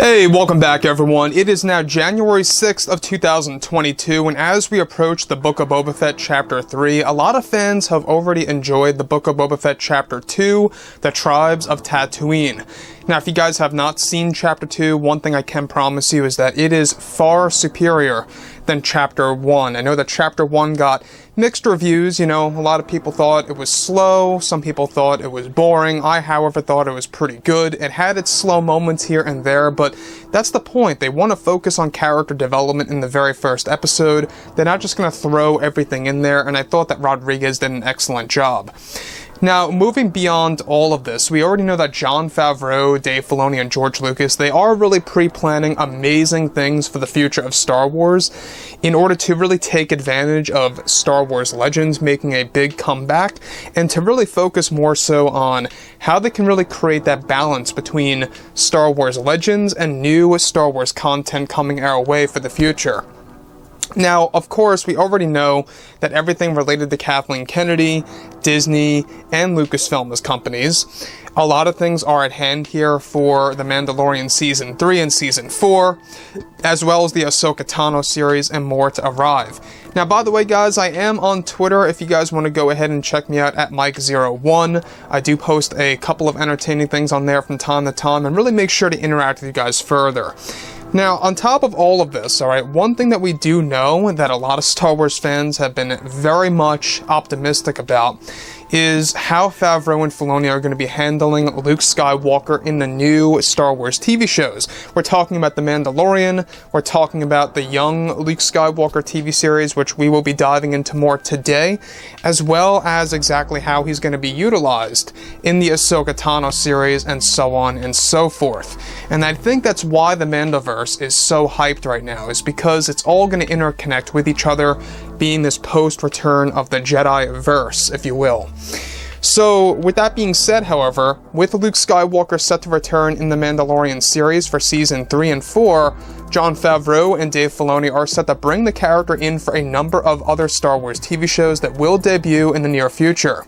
Hey, welcome back everyone. It is now January 6th of 2022, and as we approach the Book of Boba Fett Chapter 3, a lot of fans have already enjoyed the Book of Boba Fett Chapter 2, The Tribes of Tatooine. Now, if you guys have not seen Chapter 2, one thing I can promise you is that it is far superior than Chapter 1. I know that Chapter 1 got mixed reviews, a lot of people thought it was slow, some people thought it was boring. I, however, thought it was pretty good. It had its slow moments here and there, but that's the point. They want to focus on character development in the very first episode. They're not just going to throw everything in there, and I thought that Rodriguez did an excellent job. Now, moving beyond all of this, we already know that Jon Favreau, Dave Filoni, and George Lucas, they are really pre-planning amazing things for the future of Star Wars in order to really take advantage of Star Wars Legends making a big comeback and to really focus more so on how they can really create that balance between Star Wars Legends and new Star Wars content coming our way for the future. Now, of course, we already know that everything related to Kathleen Kennedy, Disney, and Lucasfilm as companies, a lot of things are at hand here for The Mandalorian Season 3 and Season 4, as well as the Ahsoka Tano series and more to arrive. Now, by the way, guys, I am on Twitter if you guys want to go ahead and check me out at Mike01. I do post a couple of entertaining things on there from time to time and really make sure to interact with you guys further. Now, on top of all of this, alright, one thing that we do know that a lot of Star Wars fans have been very much optimistic about is how Favreau and Filoni are going to be handling Luke Skywalker in the new Star Wars TV shows. We're talking about The Mandalorian, we're talking about the young Luke Skywalker TV series, which we will be diving into more today, as well as exactly how he's going to be utilized in the Ahsoka Tano series, and so on and so forth. And I think that's why the Mandoverse is so hyped right now, is because it's all going to interconnect with each other, being this post-return of the Jedi-verse, if you will. So, with that being said, however, with Luke Skywalker set to return in the Mandalorian series for Season 3 and 4, Jon Favreau and Dave Filoni are set to bring the character in for a number of other Star Wars TV shows that will debut in the near future.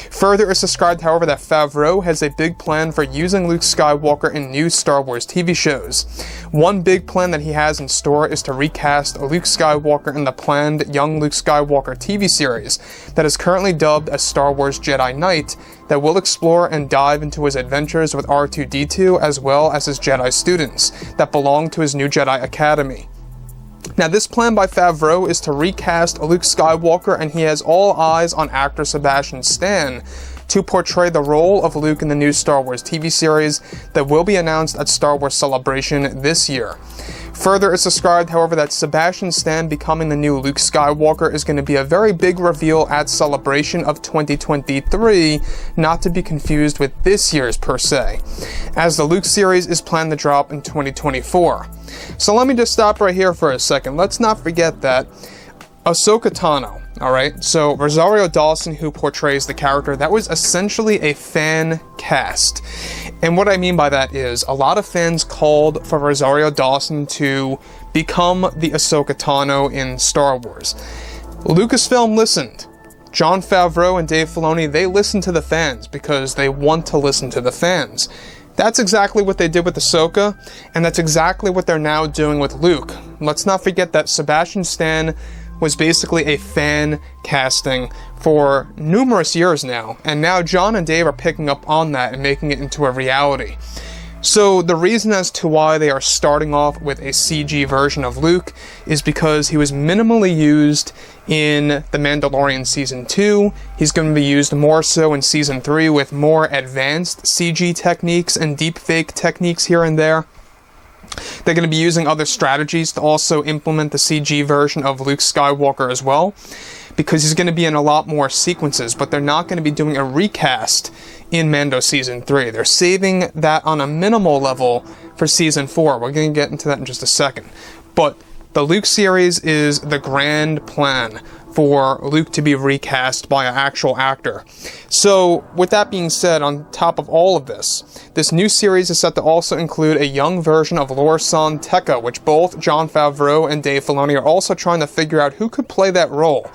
Further, it's described, however, that Favreau has a big plan for using Luke Skywalker in new Star Wars TV shows. One big plan that he has in store is to recast Luke Skywalker in the planned Young Luke Skywalker TV series that is currently dubbed as Star Wars Jedi Knight, that will explore and dive into his adventures with R2-D2 as well as his Jedi students that belong to his new Jedi Academy. Now, this plan by Favreau is to recast Luke Skywalker, and he has all eyes on actor Sebastian Stan to portray the role of Luke in the new Star Wars TV series that will be announced at Star Wars Celebration this year. Further, it's described, however, that Sebastian Stan becoming the new Luke Skywalker is going to be a very big reveal at Celebration of 2023, not to be confused with this year's per se, as the Luke series is planned to drop in 2024. So let me just stop right here for a second. Let's not forget that Ahsoka Tano, alright, so Rosario Dawson, who portrays the character, that was essentially a fan cast. And what I mean by that is, a lot of fans called for Rosario Dawson to become the Ahsoka Tano in Star Wars. Lucasfilm listened. Jon Favreau and Dave Filoni, they listened to the fans because they want to listen to the fans. That's exactly what they did with Ahsoka, and that's exactly what they're now doing with Luke. Let's not forget that Sebastian Stan was basically a fan casting for numerous years now, and now Jon and Dave are picking up on that and making it into a reality. So the reason as to why they are starting off with a CG version of Luke is because he was minimally used in The Mandalorian Season 2. He's going to be used more so in Season 3 with more advanced CG techniques and deepfake techniques here and there. They're going to be using other strategies to also implement the CG version of Luke Skywalker as well, because he's going to be in a lot more sequences, but they're not going to be doing a recast in Mando Season 3. They're saving that on a minimal level for Season 4. We're going to get into that in just a second. But the Luke series is the grand plan for Luke to be recast by an actual actor. So, with that being said, on top of all of this, this new series is set to also include a young version of Lor-San Tekka, which both Jon Favreau and Dave Filoni are also trying to figure out who could play that role.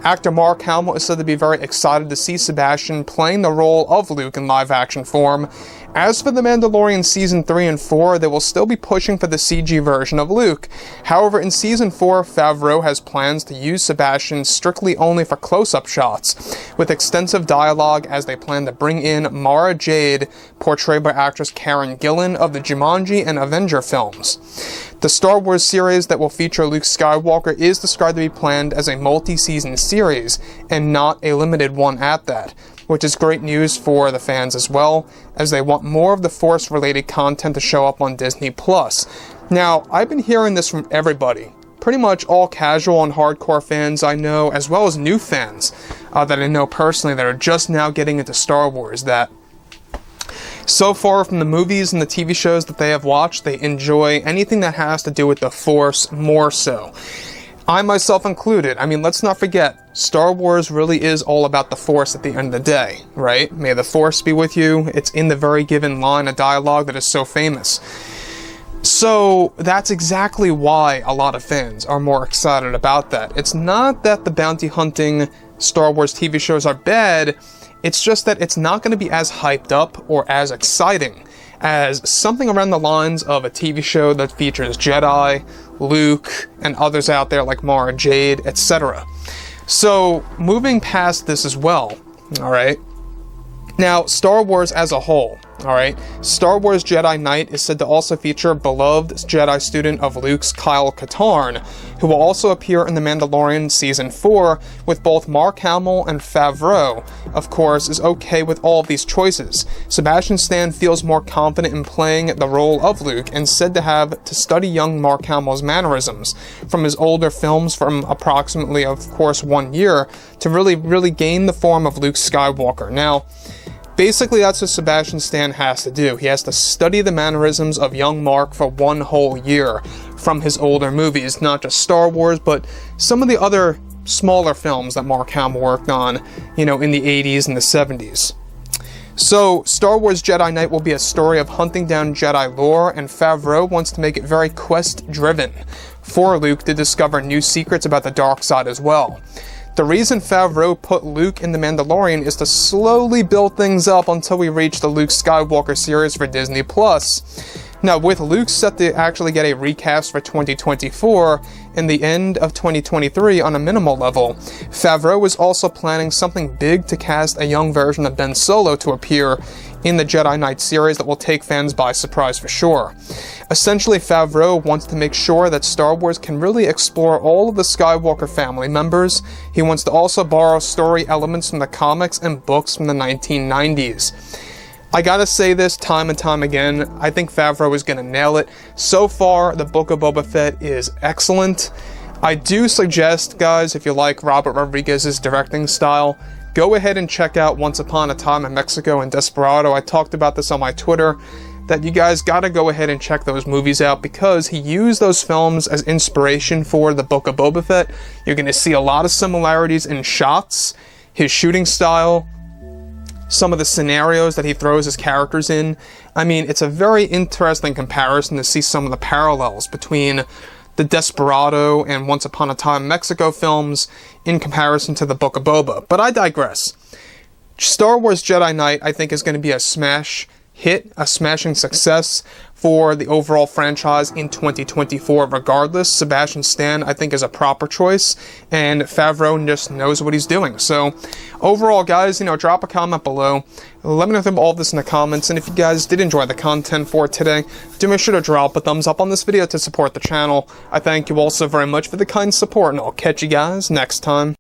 Actor Mark Hamill is said to be very excited to see Sebastian playing the role of Luke in live-action form, As for The Mandalorian Season 3 and 4, they will still be pushing for the CG version of Luke. However, in Season 4, Favreau has plans to use Sebastian strictly only for close-up shots, with extensive dialogue as they plan to bring in Mara Jade, portrayed by actress Karen Gillan of the Jumanji and Avenger films. The Star Wars series that will feature Luke Skywalker is described to be planned as a multi-season series, and not a limited one at that, which is great news for the fans as well, as they want more of the Force-related content to show up on Disney+. Now, I've been hearing this from everybody, pretty much all casual and hardcore fans I know, as well as new fans that I know personally that are just now getting into Star Wars, that so far from the movies and the TV shows that they have watched, they enjoy anything that has to do with the Force more so. I myself included. I mean, let's not forget, Star Wars really is all about the Force at the end of the day, right? May the Force be with you. It's in the very given line of dialogue that is so famous. So that's exactly why a lot of fans are more excited about that. It's not that the bounty hunting Star Wars TV shows are bad, it's just that it's not going to be as hyped up or as exciting as something around the lines of a TV show that features Jedi, Luke, and others out there like Mara Jade, etc. So, moving past this as well, alright? Now, Star Wars as a whole, alright? Star Wars Jedi Knight is said to also feature beloved Jedi student of Luke's, Kyle Katarn, who will also appear in The Mandalorian Season 4, with both Mark Hamill and Favreau, of course, is okay with all of these choices. Sebastian Stan feels more confident in playing the role of Luke, and said to have to study young Mark Hamill's mannerisms from his older films from approximately, of course, 1 year, to really gain the form of Luke Skywalker. Now, basically, that's what Sebastian Stan has to do. He has to study the mannerisms of young Mark for 1 whole year from his older movies, not just Star Wars, but some of the other smaller films that Mark Hamill worked on, you know, in the 80s and the 70s. So, Star Wars Jedi Knight will be a story of hunting down Jedi lore, and Favreau wants to make it very quest-driven for Luke to discover new secrets about the dark side as well. The reason Favreau put Luke in The Mandalorian is to slowly build things up until we reach the Luke Skywalker series for Disney+. Now, with Luke set to actually get a recast for 2024 in the end of 2023 on a minimal level, Favreau is also planning something big to cast a young version of Ben Solo to appear in the Jedi Knight series that will take fans by surprise for sure. Essentially, Favreau wants to make sure that Star Wars can really explore all of the Skywalker family members. He wants to also borrow story elements from the comics and books from the 1990s. I gotta say this time and time again, I think Favreau is gonna nail it. So far, the Book of Boba Fett is excellent. I do suggest, guys, if you like Robert Rodriguez's directing style, go ahead and check out Once Upon a Time in Mexico and Desperado. I talked about this on my Twitter, that you guys gotta go ahead and check those movies out, because he used those films as inspiration for the Book of Boba Fett. You're gonna see a lot of similarities in shots, his shooting style, some of the scenarios that he throws his characters in. I mean, it's a very interesting comparison to see some of the parallels between the Desperado and Once Upon a Time in Mexico films in comparison to the Book of Boba. But I digress. Star Wars Jedi Knight, I think, is going to be a smash hit, a smashing success for the overall franchise in 2024 regardless. Sebastian Stan, I think, is a proper choice, and Favreau just knows what he's doing. So, overall, guys, drop a comment below. Let me know all of this in the comments, and if you guys did enjoy the content for today, do make sure to drop a thumbs up on this video to support the channel. I thank you all so very much for the kind support, and I'll catch you guys next time.